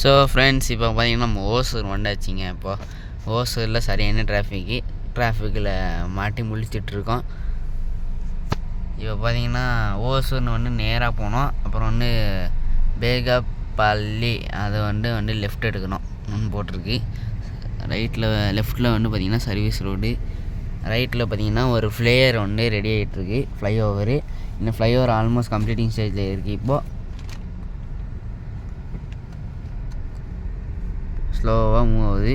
So friends, இப்போ பார்த்தீங்கன்னா நம்ம ஓசூர் வந்தாச்சுங்க. இப்போ ஓசூரில் சரியான டிராஃபிக்கில் மாட்டி முழிச்சிட்ருக்கோம். இப்போ பார்த்தீங்கன்னா ஓசூர்னு நேராக போனோம். அப்புறம் பேகப்பள்ளி அதை லெஃப்ட் எடுக்கணும் போட்டிருக்கு. லெஃப்ட்டில் பார்த்திங்கன்னா சர்வீஸ் ரோடு. ரைட்டில் பார்த்திங்கன்னா ஒரு ஃப்ளேயர் ரெடி ஆகிட்டுருக்கு, ஃப்ளைஓவரு. இந்த ஃப்ளைஓவர் ஆல்மோஸ்ட் கம்ப்ளீட்டிங் ஸ்டேஜில் இருக்குது. இப்போது ஸ்லோவாக மூவ் ஆகுது.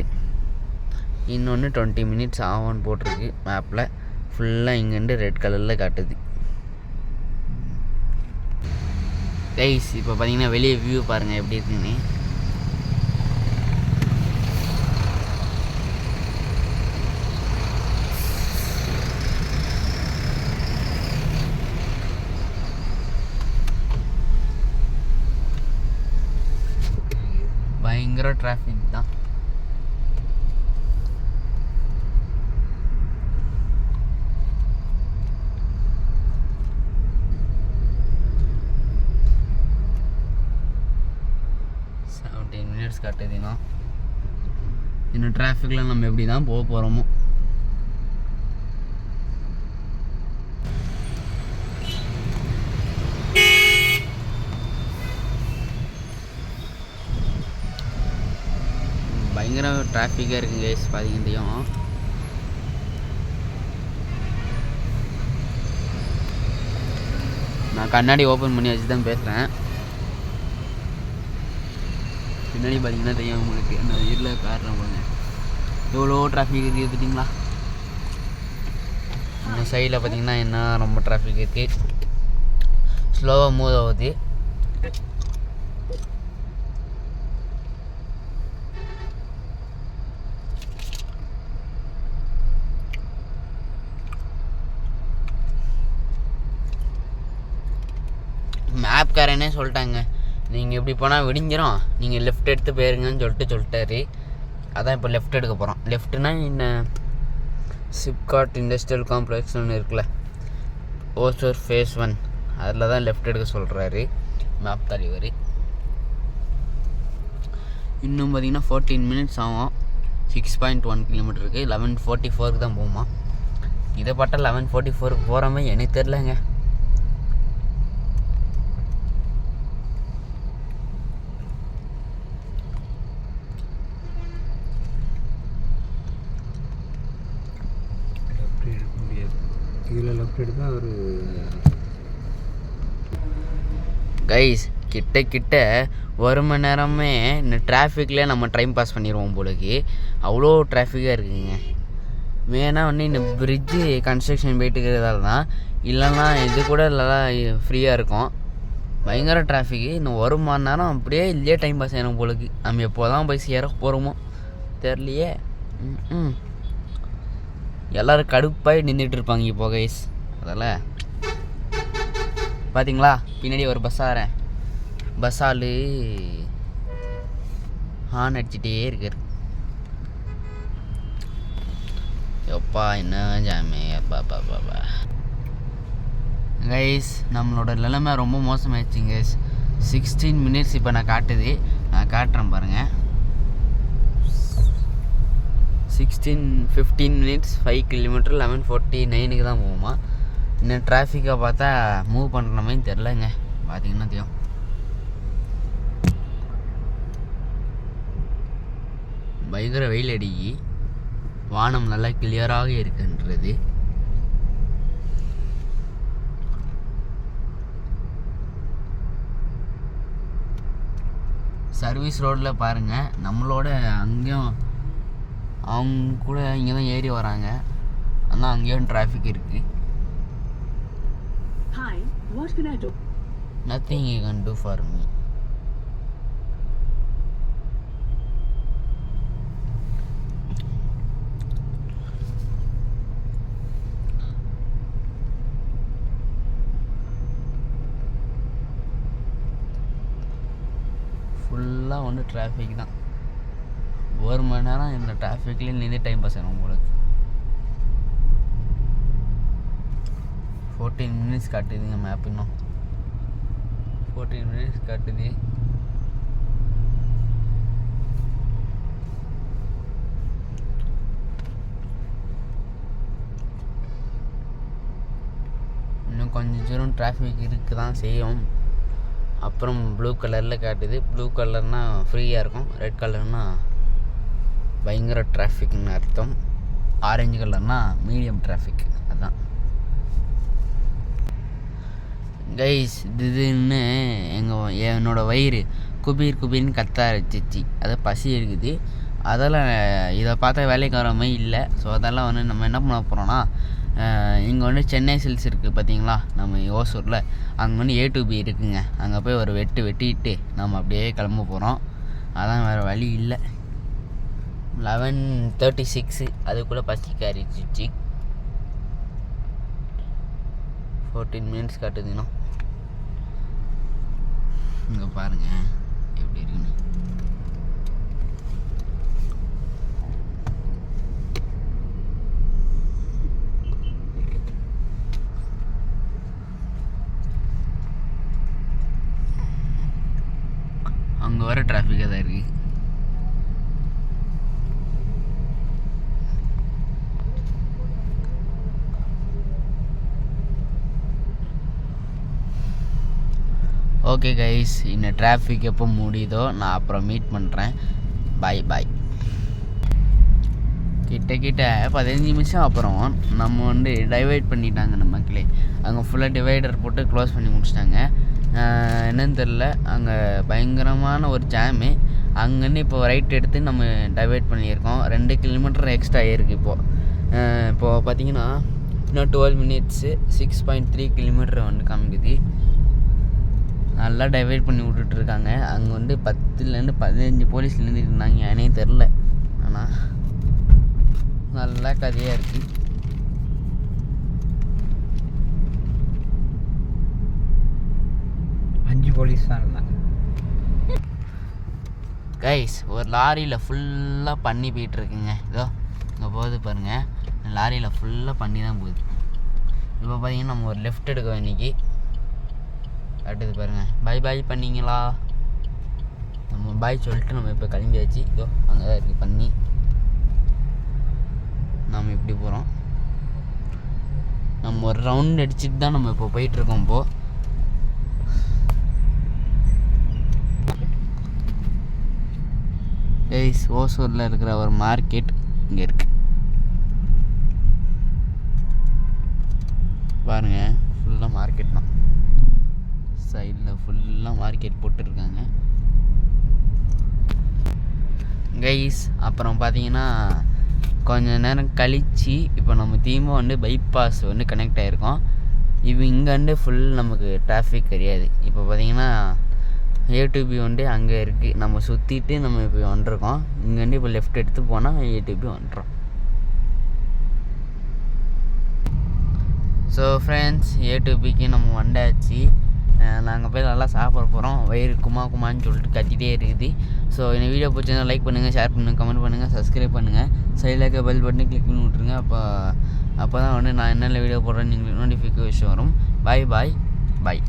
இன்னொன்று 20 minutes ஆகும்னு போட்டிருக்கு மேப்பில். ஃபுல்லாக இங்கேருந்து ரெட் கலரில் காட்டுது. கைஸ், இப்போ பார்த்தீங்கன்னா வெளியே வியூ பாருங்கள் எப்படி இருக்குன்னு. பயங்கர டிராஃபிக் தான். காட்டுதுன்னா இன்னும் டிராஃபிக்கில் நம்ம எப்படி தான் போக போகிறோமோ. பயங்கர டிராஃபிக்காக இருக்குங்க கேஸ், பார்த்தீங்கன்னா. நான் கண்ணாடி ஓப்பன் பண்ணி வச்சு தான் பேசுகிறேன். பின்னாடி பார்த்தீங்கன்னா தெரியும் உங்களுக்கு, அந்த வீட்டில் காரணம் பாருங்க எவ்வளோ டிராஃபிக் இருக்குது பார்த்தீங்களா. இந்த சைடில் பார்த்தீங்கன்னா என்ன ரொம்ப டிராஃபிக் இருக்குது. ஸ்லோவாக மூவ் ஆகுது. மேப்காரனே சொல்லிட்டாங்க, நீங்கள் இப்படி போனால் விடிஞ்சிரும், நீங்கள் லெஃப்ட் எடுத்து போயிருங்கன்னு சொல்லிட்டாரு. அதான் இப்போ லெஃப்ட் எடுக்க போகிறோம். லெஃப்ட்டுனா இந்த சிப்காட் இண்டஸ்ட்ரியல் காம்ப்ளெக்ஸ் ஒன்று இருக்குல்ல, ஓசூர் ஃபேஸ் 1, அதில் தான் லெஃப்ட் எடுக்க சொல்கிறாரு மேப் தலைவர். இன்னும் பார்த்திங்கன்னா 14 minutes ஆகும். 6.1 kilometer இருக்குது. 11:44 தான் போகுமா. இதை பார்த்தா 11:44 போகிற மாதிரி எனக்கு தெரிலங்க. இதில் லெஃப்ட் எடுத்தால் ஒரு கைஸ் கிட்ட 1 மணி நேரமே இந்த டிராஃபிக்லேயே நம்ம டைம் பாஸ் பண்ணிடுவோம் போலக்கு. அவ்வளோ டிராஃபிக்காக இருக்குதுங்க. மெயினாக இந்த பிரிட்ஜு கன்ஸ்ட்ரக்ஷன் போயிட்டு இருக்கிறதால தான், இல்லைன்னா இது கூட இல்லைனா ஃப்ரீயாக இருக்கும். பயங்கர டிராஃபிக்கு. இன்னும் 1 மணி நேரம் அப்படியே இல்லையே டைம் பாஸ் ஆகிடும் போலக்கு. நம்ம எப்போ தான் போய் சேர போகிறோமோ தெரியலையே. எல்லோரும் கடுப்பாகி நின்றுட்டு இருப்பாங்க இப்போ கைஸ். அதில் பார்த்தீங்களா பின்னாடி ஒரு பஸ் ஆளு ஹார்ன் அடிச்சுட்டே இருக்கார். எப்பா என்ன ஜாமே அப்பா கைஸ், நம்மளோட நிலைமை ரொம்ப மோசமாகிடுச்சிங்க கைஸ். 16 minutes இப்போ நான் காட்டுறேன் பாருங்கள். 15 minutes 5 kilometer 11:49 தான் போகுமா. இன்னும் டிராஃபிக்கை பார்த்தா மூவ் பண்ணுற மாதிரி தெரிலங்க. பார்த்தீங்கன்னா தெரியும். பயங்கர வெயில் அடிக்கி, வானம் நல்லா கிளியராக இருக்குன்றது. சர்வீஸ் ரோடில் பாருங்கள், நம்மளோட அங்கேயும் அவங்க கூட இங்கே தான் ஏறி வராங்க. ஆனால் அங்கேயும் டிராஃபிக் இருக்குது. Nothing you can do for me. ஃபுல்லாக டிராஃபிக் தான். 1 மணி நேரம் இந்த டிராஃபிக்லேயே நின்று டைம் பாஸ் ஆகும் உங்களுக்கு. 14 minutes காட்டுதுங்க மேப். இன்னும் 14 minutes காட்டுது. கொஞ்சம் தூரம் டிராஃபிக் இருக்க தான் செய்யும். அப்புறம் ப்ளூ கலரில் காட்டுது. ப்ளூ கலர்னால் ஃப்ரீயாக இருக்கும், ரெட் கலர்னால் பயங்கர டிராஃபிக்னு அர்த்தம், ஆரஞ்சு கலர்னால் மீடியம் டிராஃபிக். அதுதான் கைஸ். திடீர்னு என்னோடய வயிறு குபீர்னு கத்த ஆரம்பிச்சிச்சு. அதை பசி இருக்குது. அதெல்லாம் இதை பார்த்தா வேலைக்கு வர மாதிரி இல்லை. ஸோ அதெல்லாம் வந்து நம்ம என்ன பண்ண போகிறோன்னா, இங்கே வந்து சென்னை சில்ஸ் இருக்குது பார்த்தீங்களா, நம்ம ஓசூரில். அங்கே வந்து A2B இருக்குங்க. அங்கே போய் ஒரு வெட்டிட்டு நம்ம அப்படியே கிளம்ப போகிறோம். அதான் வேறு வழி இல்லை. 11:36 அதுக்குள்ளே பசிக்க ஆரம்பிச்சிச்சு. 14 மினிட்ஸ் காட்டுதுன்னா இங்கே பாருங்கள் எப்படி இருக்குன்னு. அங்கே வர டிராஃபிக்காக தான் இருக்குது. ஓகே கைஸ், இந்த டிராஃபிக் எப்போ முடியுதோ நான் அப்புறம் மீட் பண்ணுறேன். பாய். கிட்ட 15 நிமிஷம் அப்புறம் நம்ம வந்து டைவைட் பண்ணிட்டாங்க நம்ம மக்களே. அங்கே ஃபுல்லாக டிவைடர் போட்டு க்ளோஸ் பண்ணி முடிச்சிட்டாங்க. என்னன்னு தெரில, அங்கே பயங்கரமான ஒரு ஜாமு. அங்கேருந்து இப்போ ரைட் எடுத்து நம்ம டைவைட் பண்ணியிருக்கோம். 2 கிலோமீட்டர் எக்ஸ்ட்ரா ஆகிருக்கு. இப்போது பார்த்தீங்கன்னா இன்னும் 12 மினிட்ஸு 6.3 கிலோமீட்டர் வந்து காமிக்குது. நல்லா டைவைட் பண்ணி விட்டுட்ருக்காங்க. அங்கே வந்து 10லேருந்து 15 போலீஸ் நின்றுட்டு இருந்தாங்க. ஏனே தெரில, ஆனால் நல்லா கதையாக இருக்குது. போலீஸ் தான் இருந்தாங்க கைஸ். ஒரு லாரியில் ஃபுல்லாக பண்ணி போயிட்டுருக்குங்க. இதோ இங்கே போகுது பாருங்கள், லாரியில் ஃபுல்லாக பண்ணி தான் போகுது. இப்போ பார்த்தீங்கன்னா நம்ம ஒரு லெஃப்ட் எடுக்க இன்றைக்கி அடுத்தது பாருங்கள். பாய் பண்ணிங்களா? நம்ம பாய் சொல்லிட்டு நம்ம இப்போ கிளம்பியாச்சு. இதோ அங்கே தான் இருக்குது பண்ணி. நம்ம இப்படி போகிறோம். நம்ம ஒரு ரவுண்ட் அடிச்சுட்டு தான் நம்ம இப்போ போயிட்டுருக்கோம். இப்போது கைஸ், ஓசூரில் இருக்கிற ஒரு மார்க்கெட் இங்கே இருக்குது பாருங்கள். ஃபுல்லாக மார்க்கெட் தான். சைடில் ஃபுல்லாக மார்க்கெட் போட்டுருக்காங்க கைஸ். அப்புறம் பார்த்தீங்கன்னா கொஞ்ச நேரம் கழித்து இப்போ நம்ம தீமா வந்து பைபாஸ் வந்து கனெக்ட் ஆகிருக்கோம். இப்போ இங்கேருந்து ஃபுல் நமக்கு டிராஃபிக் கிடையாது. இப்போ பார்த்தீங்கன்னா A2B வந்து அங்கே இருக்குது. நம்ம சுற்றிட்டு நம்ம இப்போ வந்துருக்கோம். இங்கேருந்து இப்போ லெஃப்ட் எடுத்து போனால் A2B வந்துடும். ஸோ ஃப்ரெண்ட்ஸ், A2Bக்கு நம்ம வந்தாச்சு. நாங்கள் போய் நல்லா சாப்பிட போகிறோம். வயிறு குமான்னு சொல்லிட்டு கத்திட்டே இருக்குது. ஸோ இந்த வீடியோ பிடிச்சிருந்தா லைக் பண்ணுங்கள், ஷேர் பண்ணுங்கள், கமெண்ட் பண்ணுங்கள், சப்ஸ்கிரைப் பண்ணுங்கள். சைடில் இருக்க பெல் பட்டனை கிளிக் பண்ணி விட்ருங்க. அப்போ தான் வந்து நான் என்னென்ன வீடியோ போடுறேன்னு உங்களுக்கு நோட்டிஃபிகேஷன் வரும். பாய்.